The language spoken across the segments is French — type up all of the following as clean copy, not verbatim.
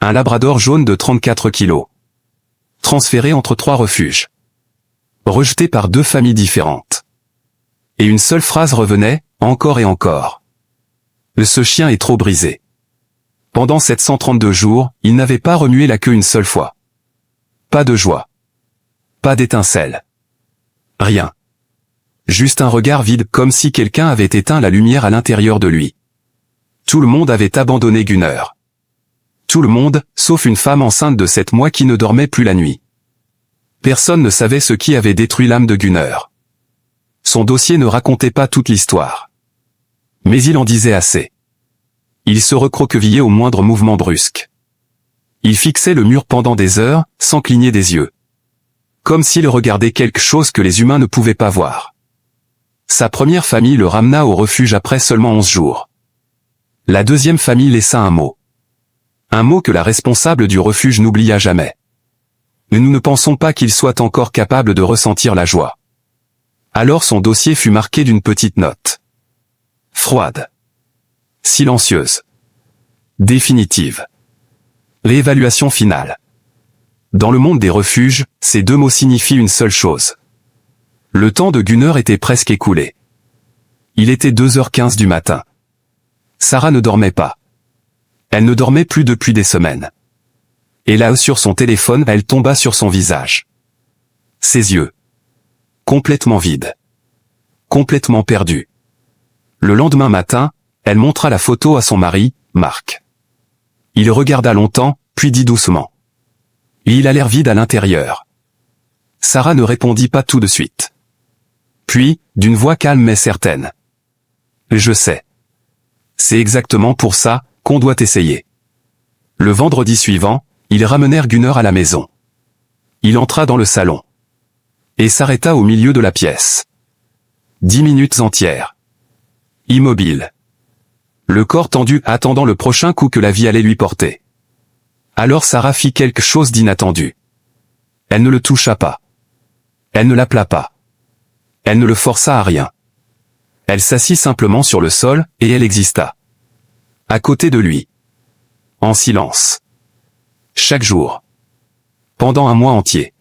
un labrador jaune de 34 kilos. Transféré entre 3 refuges. Rejeté par 2 familles différentes. Et une seule phrase revenait, encore et encore. Ce chien est trop brisé. Pendant 732 jours, il n'avait pas remué la queue une seule fois. Pas de joie. Pas d'étincelle. Rien. Juste un regard vide, comme si quelqu'un avait éteint la lumière à l'intérieur de lui. Tout le monde avait abandonné Gunnar. Tout le monde, sauf une femme enceinte de 7 mois qui ne dormait plus la nuit. Personne ne savait ce qui avait détruit l'âme de Gunnar. Son dossier ne racontait pas toute l'histoire. Mais il en disait assez. Il se recroquevillait au moindre mouvement brusque. Il fixait le mur pendant des heures, sans cligner des yeux. Comme s'il regardait quelque chose que les humains ne pouvaient pas voir. Sa première famille le ramena au refuge après seulement 11 jours. La deuxième famille laissa un mot. Un mot que la responsable du refuge n'oublia jamais. Mais nous ne pensons pas qu'il soit encore capable de ressentir la joie. Alors son dossier fut marqué d'une petite note. Froide. Silencieuse. Définitive. Réévaluation finale. Dans le monde des refuges, ces 2 mots signifient une seule chose. Le temps de Gunnar était presque écoulé. Il était 2h15 du matin. Sarah ne dormait pas. Elle ne dormait plus depuis des semaines. Et là, sur son téléphone, elle tomba sur son visage. Ses yeux. Complètement vides. Complètement perdus. Le lendemain matin, elle montra la photo à son mari, Marc. Il regarda longtemps, puis dit doucement. Il a l'air vide à l'intérieur. Sarah ne répondit pas tout de suite. Puis, d'une voix calme mais certaine. Je sais. C'est exactement pour ça qu'on doit essayer. Le vendredi suivant, ils ramenèrent Gunnar à la maison. Il entra dans le salon. Et s'arrêta au milieu de la pièce. 10 minutes entières. Immobile. Le corps tendu attendant le prochain coup que la vie allait lui porter. Alors Sarah fit quelque chose d'inattendu. Elle ne le toucha pas. Elle ne l'appela pas. Elle ne le força à rien. Elle s'assit simplement sur le sol, et elle exista. À côté de lui. En silence. Chaque jour. Pendant un mois entier.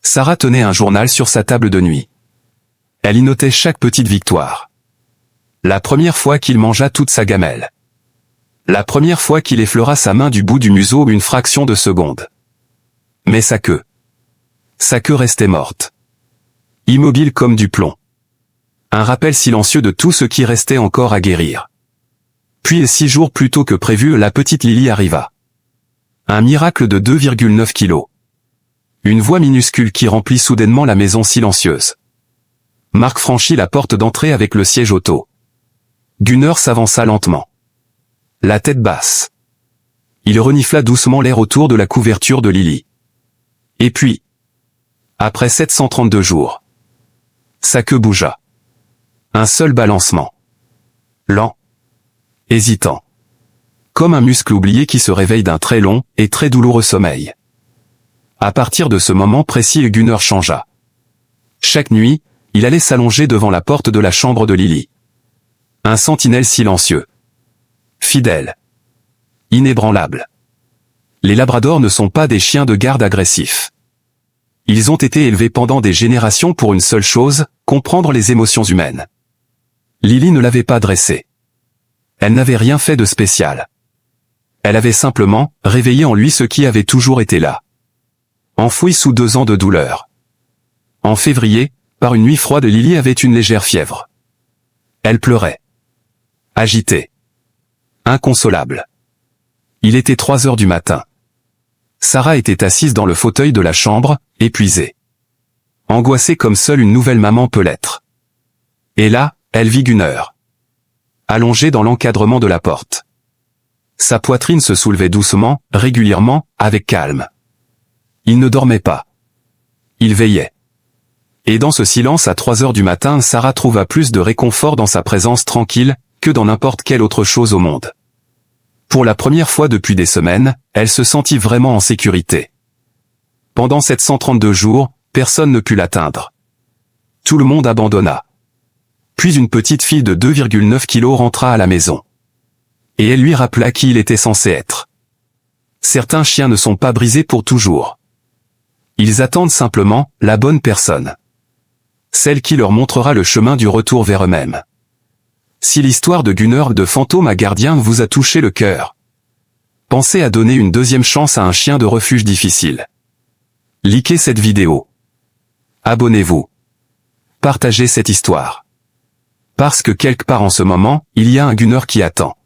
Sarah tenait un journal sur sa table de nuit. Elle y notait chaque petite victoire. La première fois qu'il mangea toute sa gamelle. La première fois qu'il effleura sa main du bout du museau une fraction de seconde. Mais sa queue. Sa queue restait morte. Immobile comme du plomb. Un rappel silencieux de tout ce qui restait encore à guérir. Puis 6 jours plus tôt que prévu, la petite Lily arriva. Un miracle de 2,9 kilos. Une voix minuscule qui remplit soudainement la maison silencieuse. Marc franchit la porte d'entrée avec le siège auto. Gunnar s'avança lentement. La tête basse. Il renifla doucement l'air autour de la couverture de Lily. Et puis, après 732 jours, sa queue bougea. Un seul balancement. Lent. Hésitant. Comme un muscle oublié qui se réveille d'un très long et très douloureux sommeil. À partir de ce moment précis, Gunnar changea. Chaque nuit, il allait s'allonger devant la porte de la chambre de Lily. Un sentinelle silencieux. Fidèle. Inébranlable. Les labradors ne sont pas des chiens de garde agressifs. Ils ont été élevés pendant des générations pour une seule chose, comprendre les émotions humaines. Lily ne l'avait pas dressé. Elle n'avait rien fait de spécial. Elle avait simplement réveillé en lui ce qui avait toujours été là. Enfoui sous 2 ans de douleur. En février, par une nuit froide, Lily avait une légère fièvre. Elle pleurait. Agitée. Inconsolable. Il était 3 heures du matin. Sarah était assise dans le fauteuil de la chambre, épuisée. Angoissée comme seule une nouvelle maman peut l'être. Et là, elle vit Gunnar. Allongé dans l'encadrement de la porte. Sa poitrine se soulevait doucement, régulièrement, avec calme. Il ne dormait pas. Il veillait. Et dans ce silence à 3 heures du matin, Sarah trouva plus de réconfort dans sa présence tranquille, que dans n'importe quelle autre chose au monde. Pour la première fois depuis des semaines, elle se sentit vraiment en sécurité. Pendant 732 jours, personne ne put l'atteindre. Tout le monde abandonna. Puis une petite fille de 2,9 kilos rentra à la maison. Et elle lui rappela qui il était censé être. Certains chiens ne sont pas brisés pour toujours. Ils attendent simplement la bonne personne. Celle qui leur montrera le chemin du retour vers eux-mêmes. Si l'histoire de Gunner de fantôme à gardien vous a touché le cœur, pensez à donner une deuxième chance à un chien de refuge difficile. Likez cette vidéo. Abonnez-vous. Partagez cette histoire. Parce que quelque part en ce moment, il y a un Gunner qui attend.